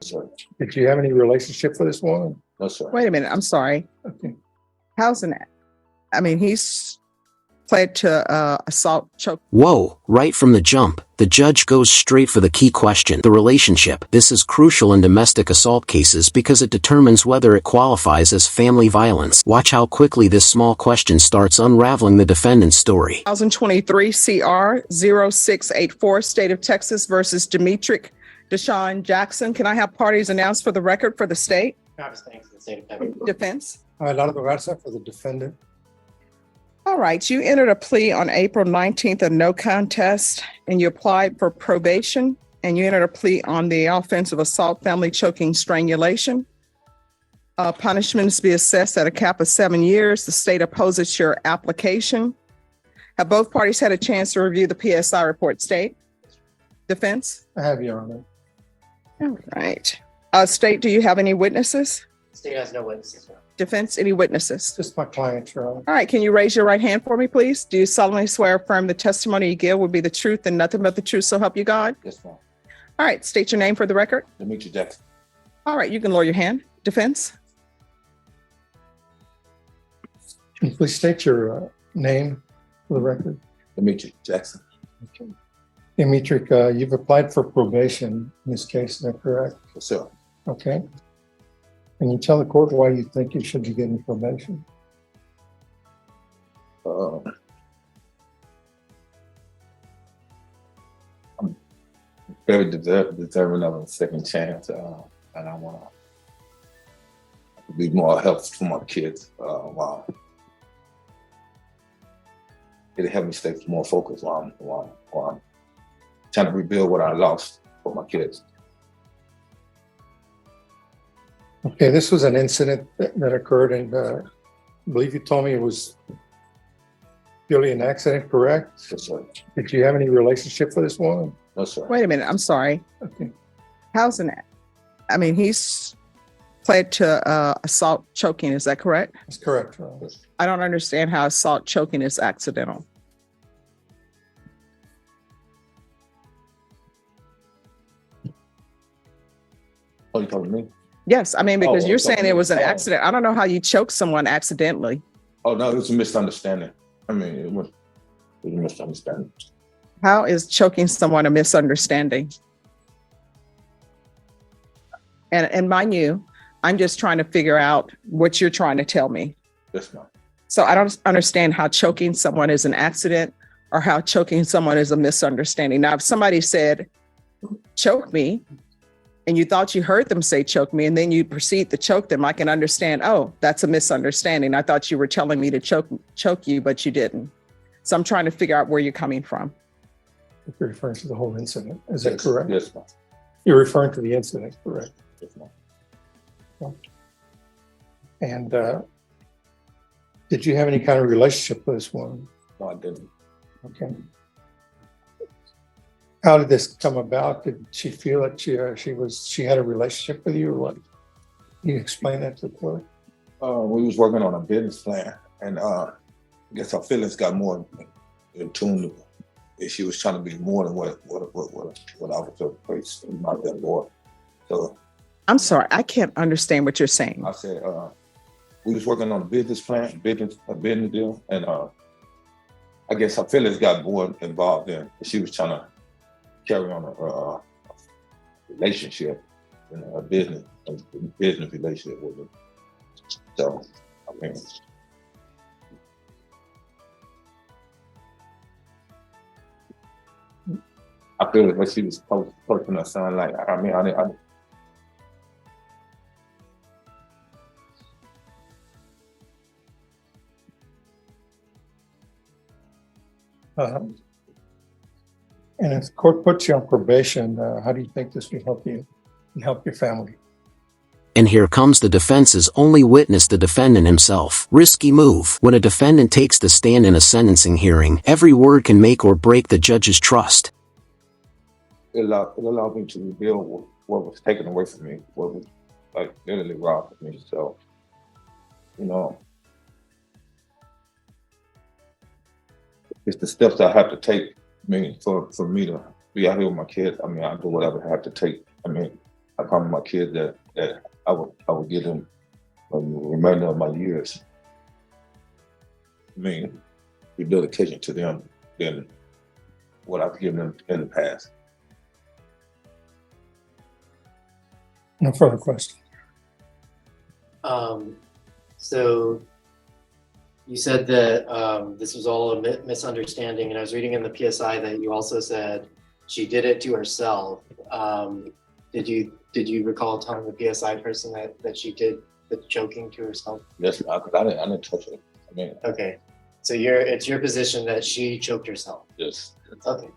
Sir. Did you have any relationship with this woman? No, sir. Wait a minute. I'm sorry. Okay. How's an? I mean, he's pled to assault, choke. Whoa, right from the jump, the judge goes straight for the key question, the relationship. This is crucial in domestic assault cases because it determines whether it qualifies as family violence. Watch how quickly this small question starts unraveling the defendant's story. 2023 CR 0684, State of Texas versus Demetric Deshaun Jackson. Can I have parties announced for the record for the state? Defense. Largo Garza for the defendant. All right, you entered a plea on April 19th of no contest, and you applied for probation, and you entered a plea on the offense of assault, family choking, strangulation. Punishment is to be assessed at a cap of 7 years. The state opposes your application. Have both parties had a chance to review the PSI report, state? Defense? I have, Your Honor. All right. State, do you have any witnesses? State has no witnesses. No. Defense, any witnesses? Just my client, Your Honor. All right, can you raise your right hand for me, please? Do you solemnly swear or affirm the testimony you give will be the truth and nothing but the truth, so help you God? Yes, ma'am. All right, state your name for the record. Demetric Jackson. All right, you can lower your hand. Defense? Can you please state your name for the record? Demetric Jackson. Okay. Demetric, you've applied for probation in this case, is that correct? Yes, sir. Okay. Can you tell the court why you think you should be getting probation? I'm very deserving of a second chance, and I want to be more helpful for my kids. While it'll help me stay more focused while I'm trying to rebuild what I lost for my kids. Okay, this was an incident that occurred, and I believe you told me it was purely an accident, correct? Yes, sir. Did you have any relationship with this woman? No, sir. Wait a minute, I'm sorry. Okay. How's an? I mean, he's pled to assault, choking, is that correct? That's correct, Your Honor. I don't understand how assault, choking is accidental. Oh, you talking to me? Yes, I mean, because Oh, you're okay. saying it was an Oh. accident. I don't know how you choke someone accidentally. Oh, no, it was a misunderstanding. I mean, it was a misunderstanding. How is choking someone a misunderstanding? And mind you, I'm just trying to figure out what you're trying to tell me. Yes, ma'am. So I don't understand how choking someone is an accident or how choking someone is a misunderstanding. Now, if somebody said, choke me, and you thought you heard them say choke me, and then you proceed to choke them, I can understand, oh, that's a misunderstanding. I thought you were telling me to choke you, but you didn't. So I'm trying to figure out where you're coming from. You're referring to the whole incident, is that Yes, correct? Yes, ma'am. You're referring to the incident, correct? Yes, ma'am. And did you have any kind of relationship with this woman? No, I didn't. Okay. How did this come about? Did she feel that she had a relationship with you, or what? Can you explain that to the court? We was working on a business plan, and I guess our feelings got more in tune. She was trying to be more than what I was not that more. So I'm sorry, I can't understand what you're saying. I said we was working on a business plan, a business deal, and I guess her feelings got more involved in. She was trying to carry on a relationship, a business relationship with him. So I mean, I feel like she was posting her son. Like I mean, And if the court puts you on probation, how do you think this will help you and help your family? And here comes the defense's only witness, the defendant himself. Risky move. When a defendant takes the stand in a sentencing hearing, every word can make or break the judge's trust. it allowed me to rebuild what was taken away from me, what was like literally robbed from me. So, you know, it's the steps I have to take. I mean, for me to be out here with my kids, I mean, I do whatever I have to take. I mean, I promised my kids that I would give them the remainder of my years. I mean, rehabilitation to them than what I've given them in the past. No further questions. So you said that this was all a misunderstanding, and I was reading in the PSI that you also said she did it to herself. Did you recall telling the PSI person that she did the choking to herself? Yes, because I didn't touch it. I mean, Okay, so it's your position that she choked herself. yes. Okay,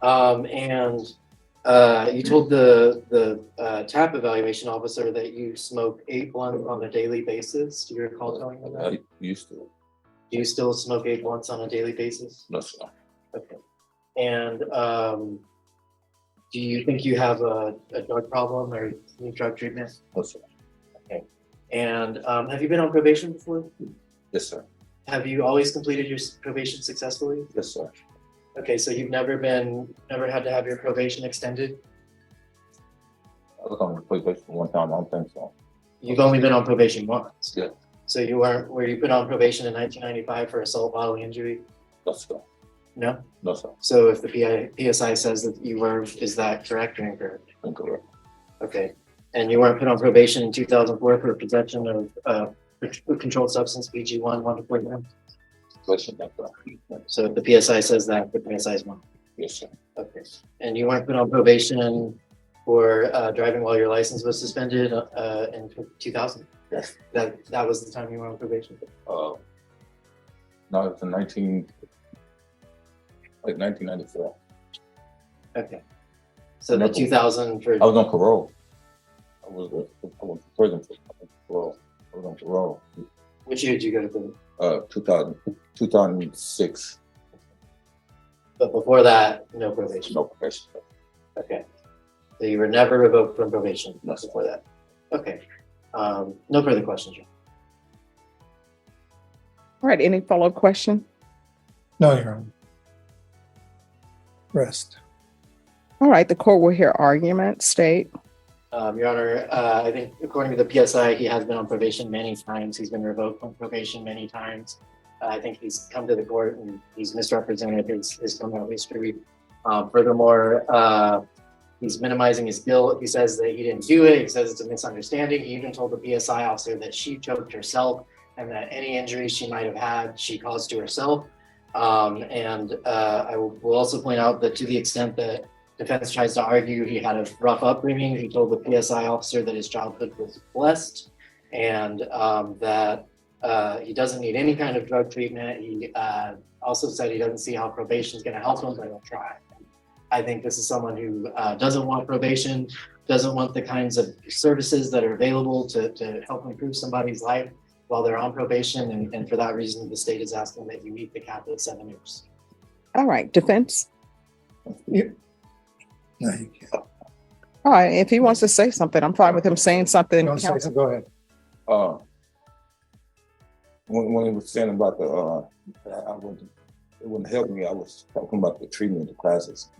and you told the TAP evaluation officer that you smoke 8 blunts on a daily basis. Do you recall telling them that? I used to. Do you still smoke 8 blunts on a daily basis? No, sir. Okay. And do you think you have a drug problem or need drug treatment? No, sir. Okay. And have you been on probation before? Yes, sir. Have you always completed your probation successfully? Yes, sir. Okay, so you've never had to have your probation extended? I was on probation one time. I don't think so. You've only been on probation once. Yeah. So were you put on probation in 1995 for assault bodily injury? No, sir. No? No, sir. So if the PSI says that you were, is that correct or incorrect? Incorrect. Okay. And you weren't put on probation in 2004 for possession of controlled substance, PG1, 1 to 4 grams? Question like that. So if the PSI says that, the PSI is wrong. Yes, sir. Okay. And you weren't put on probation for driving while your license was suspended in 2000? Yes. That was the time you were on probation? No, it was in 1994. Okay. So the 2000 for, I was on parole. I was in prison for parole. I was on parole. which year did you go to prison? 2006. But before that, no probation? No probation. Okay. So you were never revoked from probation No. before that? Okay. No further questions, John. All right, any follow-up question? No, Your Honor. Rest. All right, the court will hear argument. State. Your Honor, I think according to the PSI, he has been on probation many times. He's been revoked from probation many times. I think he's come to the court and he's misrepresented his criminal history. Furthermore, he's minimizing his guilt. He says that he didn't do it. He says it's a misunderstanding. He even told the PSI officer that she choked herself and that any injuries she might have had, she caused to herself. I will also point out that to the extent that defense tries to argue he had a rough upbringing, he told the PSI officer that his childhood was blessed and that he doesn't need any kind of drug treatment. He also said he doesn't see how probation is going to help him, but he'll try. I think this is someone who doesn't want probation, doesn't want the kinds of services that are available to help improve somebody's life while they're on probation. And for that reason, the state is asking that you meet the cap at 7 years. All right, defense. No, you can't. All right, if he wants to say something, I'm fine with him saying something. Don't say so, go ahead. When he was saying about it wouldn't help me. I was talking about the treatment of the classes,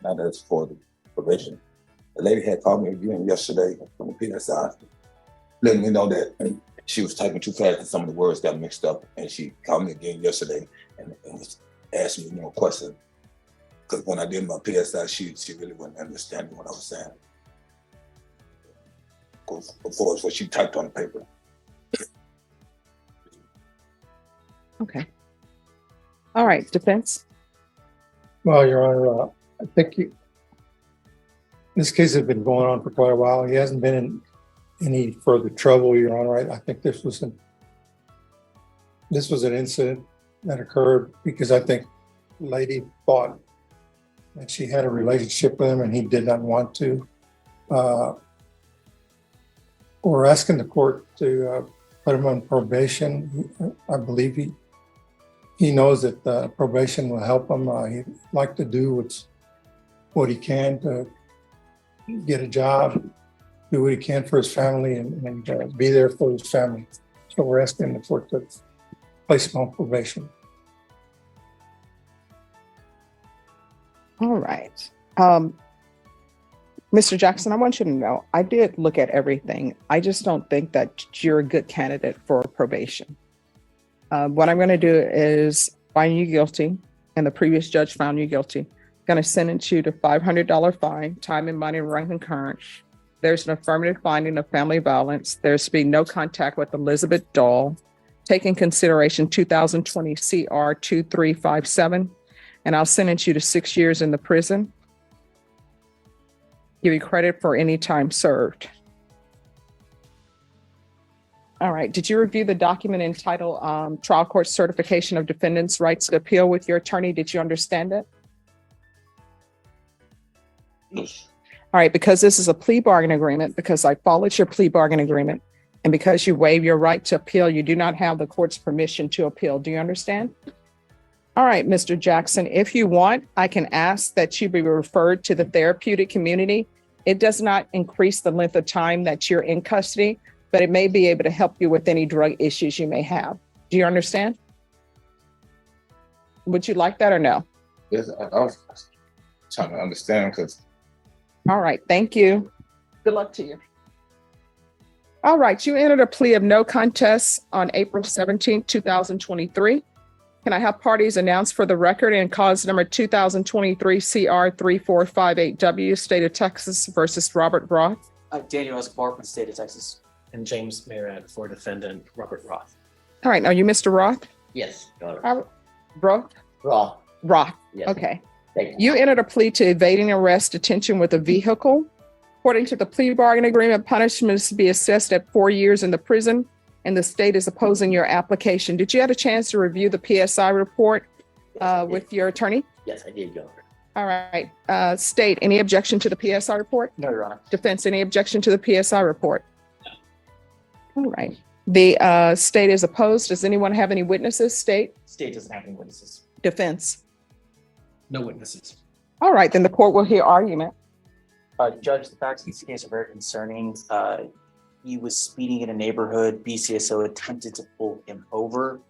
not as for the probation. The lady had called me again yesterday from the PSI, letting me know that she was typing too fast and some of the words got mixed up. And she called me again yesterday and asked me more questions. Because when I did my PSI, she really wasn't understanding what I was saying. Of course, what she typed on the paper. Okay. All right, defense. Well, Your Honor, I think this case has been going on for quite a while. He hasn't been in any further trouble, Your Honor. I think this was an incident that occurred because I think the lady thought that she had a relationship with him and he did not want to. We're asking the court to put him on probation. I believe he knows that probation will help him. He'd like to do what he can to get a job, do what he can for his family, and be there for his family. So we're asking the court to place him on probation. All right. Mr. Jackson, I want you to know, I did look at everything. I just don't think that you're a good candidate for probation. What I'm going to do is find you guilty, and the previous judge found you guilty. Going to sentence you to $500 fine, time and money run concurrent. There's an affirmative finding of family violence. There's to be no contact with Elizabeth Dahl. Take in consideration 2020 CR 2357, and I'll sentence you to 6 years in the prison. Give you credit for any time served. All right. Did you review the document entitled Trial Court Certification of Defendant's Rights to Appeal with your attorney? Did you understand it? Yes. All right. Because this is a plea bargain agreement, because I followed your plea bargain agreement, and because you waive your right to appeal, you do not have the court's permission to appeal. Do you understand? All right, Mr. Jackson, if you want, I can ask that you be referred to the therapeutic community. It does not increase the length of time that you're in custody, but it may be able to help you with any drug issues you may have. Do you understand? Would you like that or no? Yes, I was trying to understand because All right, thank you. Good luck to you. All right, you entered a plea of no contest on April 17th, 2023. Can I have parties announced for the record in cause number 2023 CR 3458W, State of Texas versus Robert Roth? Daniel Escobar from the state of Texas. And James Merritt for defendant Robert Roth. All right, are you Mr. Roth? Yes, Your Honor. Roth? Raw. Roth, Yes. okay. Thank You entered a plea to evading arrest, detention with a vehicle. According to the plea bargain agreement, punishment is to be assessed at 4 years in the prison, and the state is opposing your application. Did you have a chance to review the PSI report with your attorney? Yes, I did, Your Honor. All right. State, any objection to the PSI report? No, Your Honor. Defense, any objection to the PSI report? All right. The state is opposed. Does anyone have any witnesses? State, State doesn't have any witnesses. defense. No witnesses. All right, then the court will hear argument. Judge, the facts of this case are very concerning. He was speeding in a neighborhood. BCSO attempted to pull him over.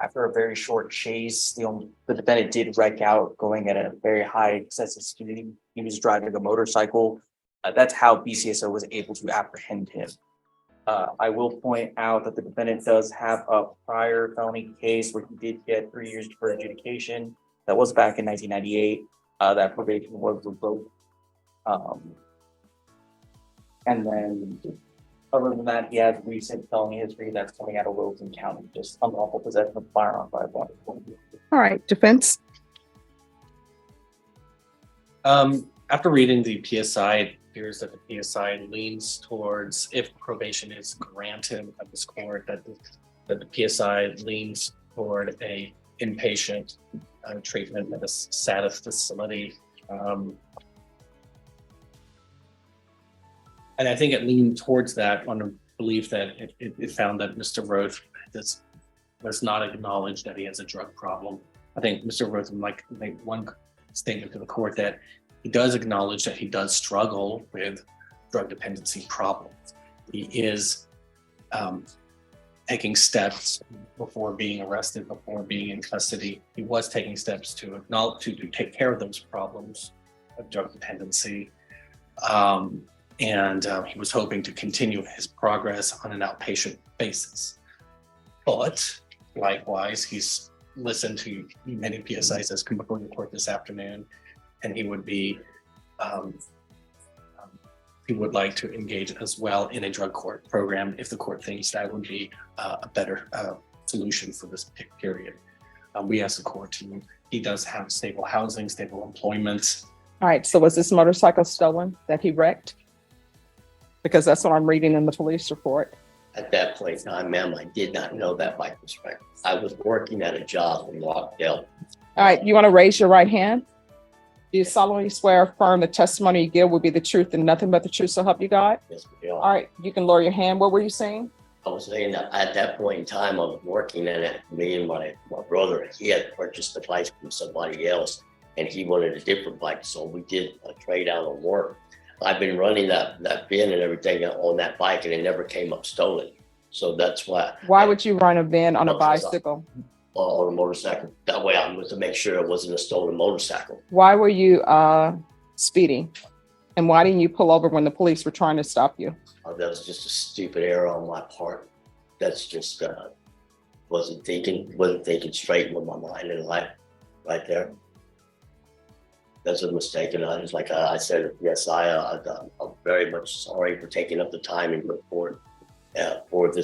After a very short chase, the defendant did wreck out, going at a very high excessive speed. He was driving a motorcycle. That's how BCSO was able to apprehend him. I will point out that the defendant does have a prior felony case where he did get 3 years for adjudication. That was back in 1998. That probation was revoked. And then other than that, he has recent felony history that's coming out of Wilson County, just unlawful possession of firearm by a body. All right, defense. After reading the PSI, it appears that the PSI leans towards, if probation is granted by this court, that the PSI leans toward a inpatient treatment at a SATA facility. And I think it leaned towards that on the belief that it found that Mr. Roth does not acknowledge that he has a drug problem. I think Mr. Roth would like to make one statement to the court that he does acknowledge that he does struggle with drug dependency problems. He is taking steps before being arrested, before being in custody. He was taking steps to acknowledge, to take care of those problems of drug dependency. And he was hoping to continue his progress on an outpatient basis. But likewise, he's listened to many PSIs that's come before the court this afternoon, and he would be, he would like to engage as well in a drug court program if the court thinks that would be a better solution for this period. We ask the court to, he does have stable housing, stable employment. All right, so was this motorcycle stolen that he wrecked? Because that's what I'm reading in the police report. At that point in time, ma'am, I did not know that by perspective. I was working at a job in Rockdale. All right, you want to raise your right hand? Do you solemnly swear or affirm the testimony you give will be the truth and nothing but the truth, so help you God? Yes, we are. All right, you can lower your hand. What were you saying? I was saying that at that point in time, I was working in it. Me and my brother, he had purchased the bike from somebody else, and he wanted a different bike. So we did a trade out on work. I've been running that bin and everything on that bike, and it never came up stolen. So that's why. Why would you run a van on a Because bicycle? on a motorcycle. That way I was to make sure it wasn't a stolen motorcycle. Why were you speeding And why didn't you pull over when the police were trying to stop you? That was just a stupid error on my part. That's just, wasn't thinking straight with my mind in life right there. That's a mistake. And I was like, I said, yes, I'm very much sorry for taking up the time in court for this